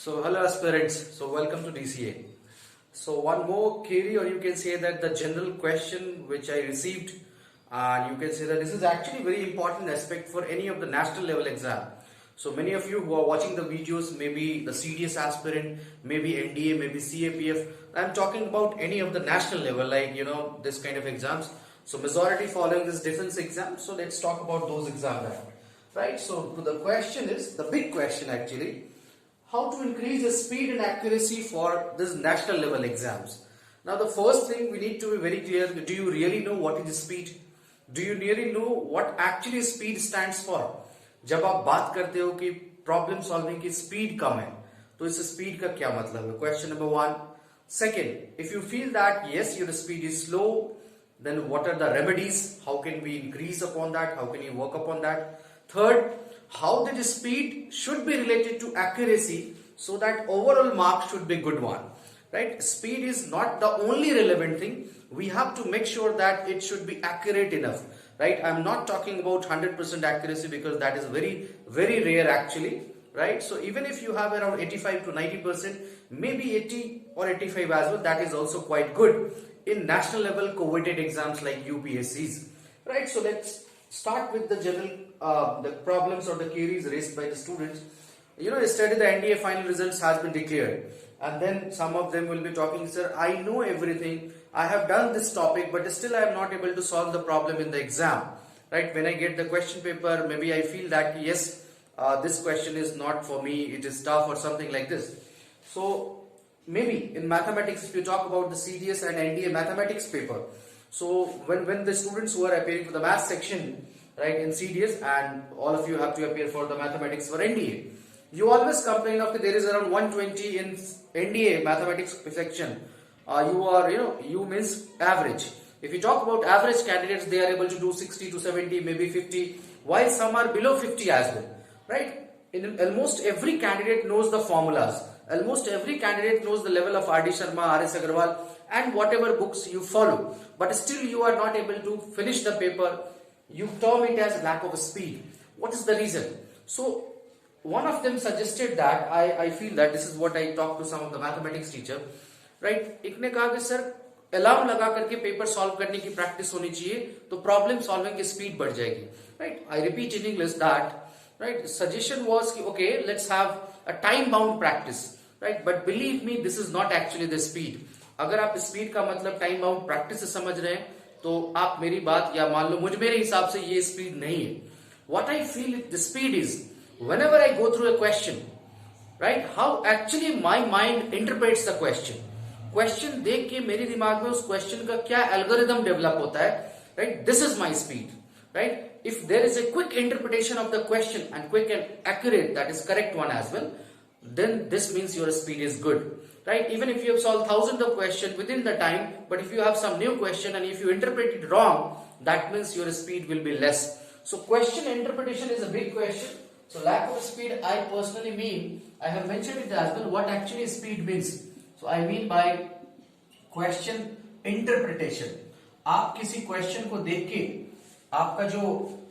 So hello aspirants, so welcome to DCA. So one more query, or you can say that the general question which I received, and you can say that this is actually very important aspect for any of the national level exam. So many of you who are watching the videos, maybe the CDS aspirant, maybe NDA, maybe CAPF, I'm talking about any of the national level, like this kind of exams. So majority following this defense exam, so let's talk about those exams, right? So the question is, the big question actually, how to increase the speed and accuracy for this national level exams. Now the first thing we need to be very clear, do you really know what is speed? Do you really know what actually speed stands for? जब आप बात करते हो कि problem solving की speed कम है, तो इस स्पीड का क्या मतलब है? Question number 1. Second, if you feel that yes, your speed is slow, then what are the remedies? How can we increase upon that? How can you work upon that? Third, how the speed should be related to accuracy so that overall mark should be good one, right? Speed is not the only relevant thing. We have to make sure that it should be accurate enough, right? I'm not talking about 100% accuracy because that is very rare actually, right? So even if you have around 85 to 90%, maybe 80 or 85 as well, that is also quite good in national level coveted exams like UPSCs, right? So let's start with the general the problems or the queries raised by the students. Yesterday the NDA final results has been declared, and then some of them will be talking, sir, I know everything, I have done this topic, but still I am not able to solve the problem in the exam, right? When I get the question paper, maybe I feel that yes, this question is not for me, it is tough or something like this. So maybe in mathematics, if you talk about the CDS and NDA mathematics paper, so when the students who are appearing for the math section, right, in CDS, and all of you have to appear for the mathematics for NDA, you always complain of there is around 120 in NDA mathematics section. You means average. If you talk about average candidates, they are able to do 60 to 70, maybe 50, while some are below 50 as well, right? In almost every candidate knows the formulas. Almost every candidate knows the level of R.D. Sharma, R.S. Agarwal, and whatever books you follow. But still you are not able to finish the paper. You term it as lack of speed. What is the reason? So one of them suggested that, I feel that this is what I talked to some of the mathematics teacher, right? एक ने कहा कि sir alarm लगा करके paper solve करने की practice होनी चाहिए, तो प्रॉब्लम सॉल्विंग की स्पीड बढ़ जाएगी, right? I repeat in English that, right, suggestion was कि okay, let's have a time bound practice, right? But believe me, this is not actually the speed. अगर आप स्पीड का मतलब टाइम बाउंड प्रैक्टिस से समझ रहे हैं, तो आप मेरी बात या मान लो मेरे हिसाब से ये स्पीड नहीं है. What I feel the speed is whenever I go through a question, right, how actually my mind interprets the question. Question देख के मेरे दिमाग में उस क्वेश्चन का क्या एल्गोरिदम डेवलप होता है, right? This is my speed, right? If there is a quick interpretation of the question and quick and accurate, that is correct one as well, then this means your speed is good, right? Even if you have solved thousands of questions within the time, but if you have some new question and if you interpret it wrong, that means your speed will be less. So question interpretation is a big question. So lack of speed, I personally mean, I have mentioned it as well, what actually speed means. So I mean by question interpretation. आप किसी question को देख के आपका जो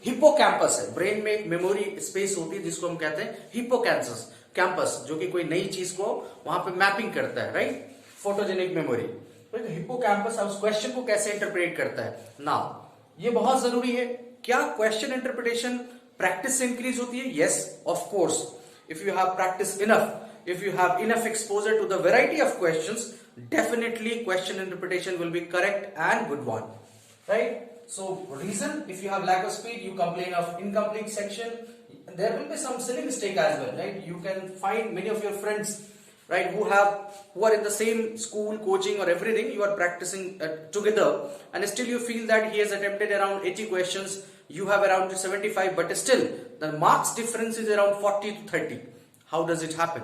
hippocampus है, brain में एक मेमोरी स्पेस होती है जिसको हम कहते हैं हिपोकैम्पस, कैंपस, जो कि कोई नई चीज को वहां पे मैपिंग करता है, राइट? Photogenic memory. तो हिपोकैम्पस उस क्वेश्चन को कैसे इंटरप्रेट करता है. नाउ ये बहुत जरूरी है. क्या क्वेश्चन इंटरप्रिटेशन प्रैक्टिस से इंक्रीज होती है? Yes, of course. If you have practice enough, if you have enough exposure to the variety of questions, definitely question interpretation will be correct and good one, right? So reason, if you have lack of speed, you complain of incomplete section. There will be some silly mistake as well, right? You can find many of your friends, right, who are in the same school, coaching or everything, you are practicing together, and still you feel that he has attempted around 80 questions, you have around 75, but still the marks difference is around 40 to 30. How does it happen?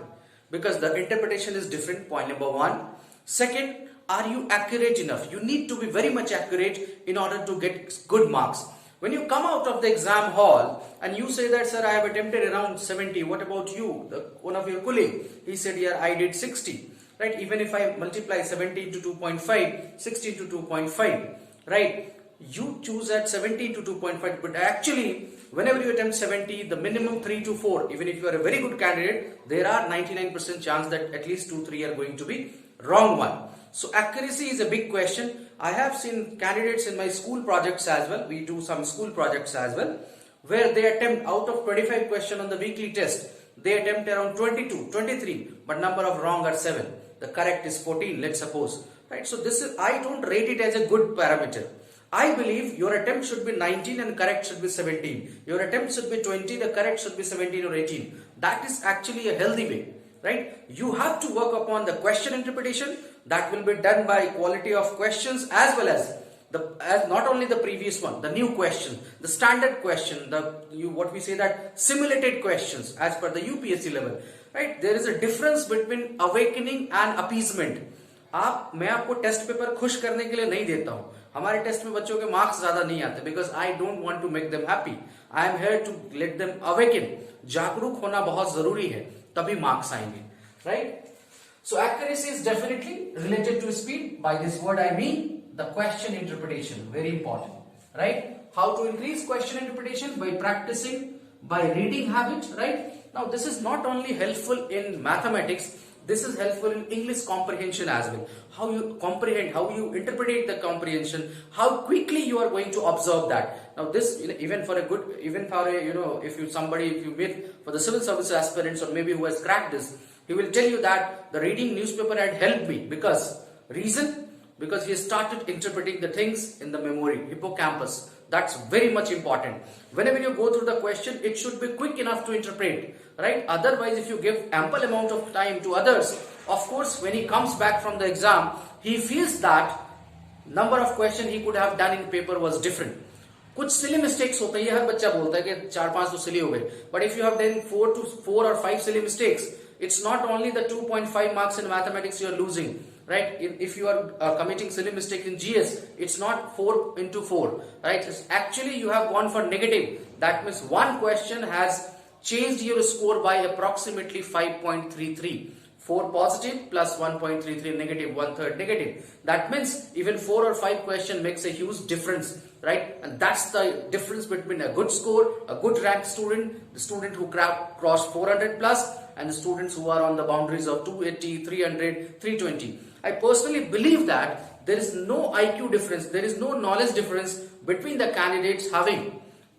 Because the interpretation is different, point number 1. Second, are you accurate enough? You need to be very much accurate in order to get good marks. When you come out of the exam hall and you say that, sir, I have attempted around 70, what about you? One of your colleague, he said, yeah, I did 60, right? Even if I multiply 70 into 2.5, 60 into 2.5, right? You choose at 70 into 2.5, but actually whenever you attempt 70, the minimum 3 to 4, even if you are a very good candidate, there are 99% chance that at least 2, 3 are going to be wrong one. So accuracy is a big question. I have seen candidates in my school projects as well. We do some school projects as well, where they attempt out of 25 questions on the weekly test, they attempt around 22, 23, but number of wrong are 7. The correct is 14, let's suppose. Right? So this is, I don't rate it as a good parameter. I believe your attempt should be 19 and correct should be 17. Your attempt should be 20, the correct should be 17 or 18. That is actually a healthy way. Right? You have to work upon the question interpretation. That will be done by quality of questions as well as not only the previous one, the new question, the standard question, what we say that simulated questions as per the UPSC level. Right? There is a difference between awakening and appeasement. मैं आपको test paper खुश करने के लिए नहीं देता हूं. हमारे टेस्ट में बच्चों के मार्क्स ज्यादा नहीं आते because I don't want to make them happy. I am here to let them awaken. जागरूक होना बहुत जरूरी है, तभी मार्क्स आएंगे. Right? So accuracy is definitely related to speed. By this word I mean the question interpretation. Very important. Right? How to increase question interpretation? By practicing, by reading habit. Right? Now this is not only helpful in mathematics, this is helpful in English comprehension as well. How you comprehend, how you interpret the comprehension, how quickly you are going to observe that. Now this, even for a if you meet for the civil service aspirants or maybe who has cracked this, he will tell you that the reading newspaper had helped me because he started interpreting the things in the memory, hippocampus. That's very much important. Whenever you go through the question, it should be quick enough to interpret, right? Otherwise, if you give ample amount of time to others, of course, when he comes back from the exam, he feels that number of question he could have done in paper was different. कुछ silly mistakes होते हैं, हर बच्चा बोलता है कि 4-5 तो silly हो गए. But if you have done 4 or 5 silly mistakes, it's not only the 2.5 marks in mathematics you are losing. Right? If you are committing silly mistake in GS, it's not 4 into 4. Right? It's actually you have gone for negative. That means one question has changed your score by approximately 5.33. 4 positive plus 1.33 negative, 1/3 negative. That means even 4 or 5 question makes a huge difference. Right? And that's the difference between a good score, a good ranked student, the student who crossed 400 plus, and the students who are on the boundaries of 280, 300, 320. I personally believe that there is no IQ difference, there is no knowledge difference between the candidates having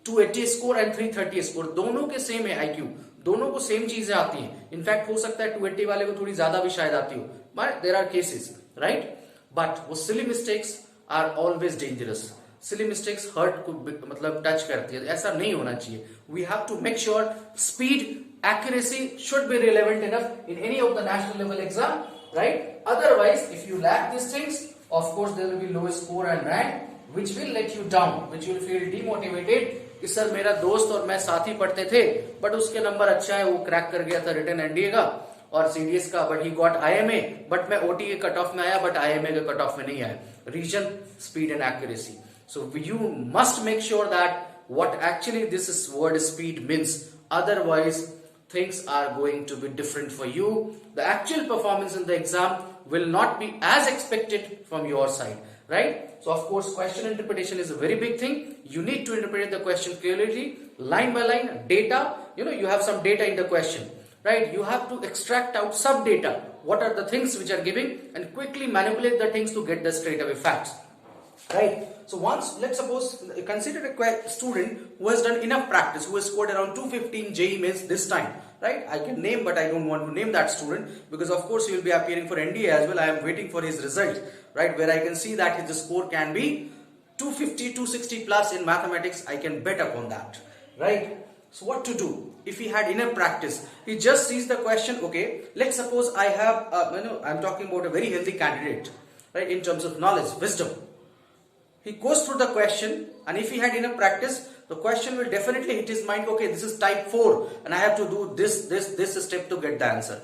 280 score and 330 score. दोनों के same है IQ, दोनों को same चीजें आती हैं. In fact हो सकता है 280 वाले को थोड़ी ज्यादा भी शायद आती हो, but there are cases, right? But वो silly mistakes are always dangerous. Silly mistakes hurt को मतलब टच करती है, ऐसा नहीं होना चाहिए. We have to make sure speed, accuracy should be relevant enough in any of the national level exam, right? Otherwise, if you lack these things, of course there will be low score and rank, which will let you down, which you will feel demotivated. कि sir मेरा दोस्त और मैं साथ ही पढ़ते थे, but उसके number अच्छा है, वो क्रैक कर गया था रिटन एनडीए का और सीडीएस का, but he got IMA, but मैं ओटी के कट ऑफ में आया, बट आईएमए के कट ऑफ में नहीं आया. Reason, speed and accuracy. So you must make sure that what actually this word speed means. Otherwise, things are going to be different for you. The actual performance in the exam will not be as expected from your side, right? So of course, question interpretation is a very big thing. You need to interpret the question clearly, line by line, data. You have some data in the question, right? You have to extract out sub data. What are the things which are giving, and quickly manipulate the things to get the straight away facts. Right? So once, let's suppose, consider a student who has done enough practice, who has scored around 215 JEE mains this time. Right? I can name, but I don't want to name that student because of course he will be appearing for NDA as well. I am waiting for his result, right? Where I can see that his score can be 250, 260 plus in mathematics. I can bet upon that, right? So what to do? If he had enough practice, he just sees the question. Okay, let's suppose I have, I'm talking about a very healthy candidate, right? In terms of knowledge, wisdom. He goes through the question, and if he had enough practice, the question will definitely hit his mind. Okay, this is type 4 and I have to do this step to get the answer.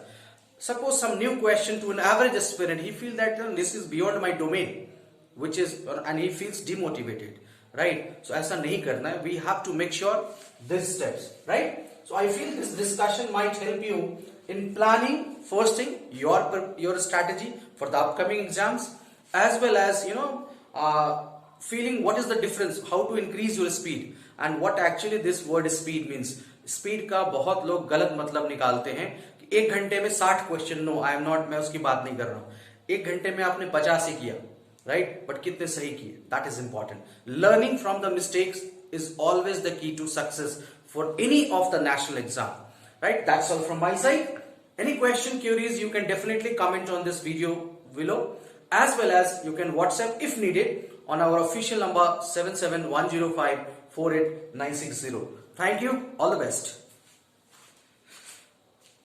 Suppose some new question to an average aspirant, he feels that this is beyond my domain, and he feels demotivated, right? So aisa nahi karna hai. We have to make sure these steps, right? So I feel this discussion might help you in planning, first thing, your strategy for the upcoming exams, as well as feeling what is the difference, how to increase your speed. and what actually this word speed means. Speed का बहुत लोग गलत मतलब निकालते हैं कि 1 घंटे में 60 question. No, I am not, मैं उसकी बात नहीं कर रहा हूं. 1 घंटे में आपने 50 ही किया, राइट, बट कितने सही किए, that is important. Learning from the mistakes is always the key to success for any of the national exam, right? That's all from my side. Any question, queries, you can definitely comment on this video below, as well as you can WhatsApp if needed on our official number 77105 48960. Thank you, all the best.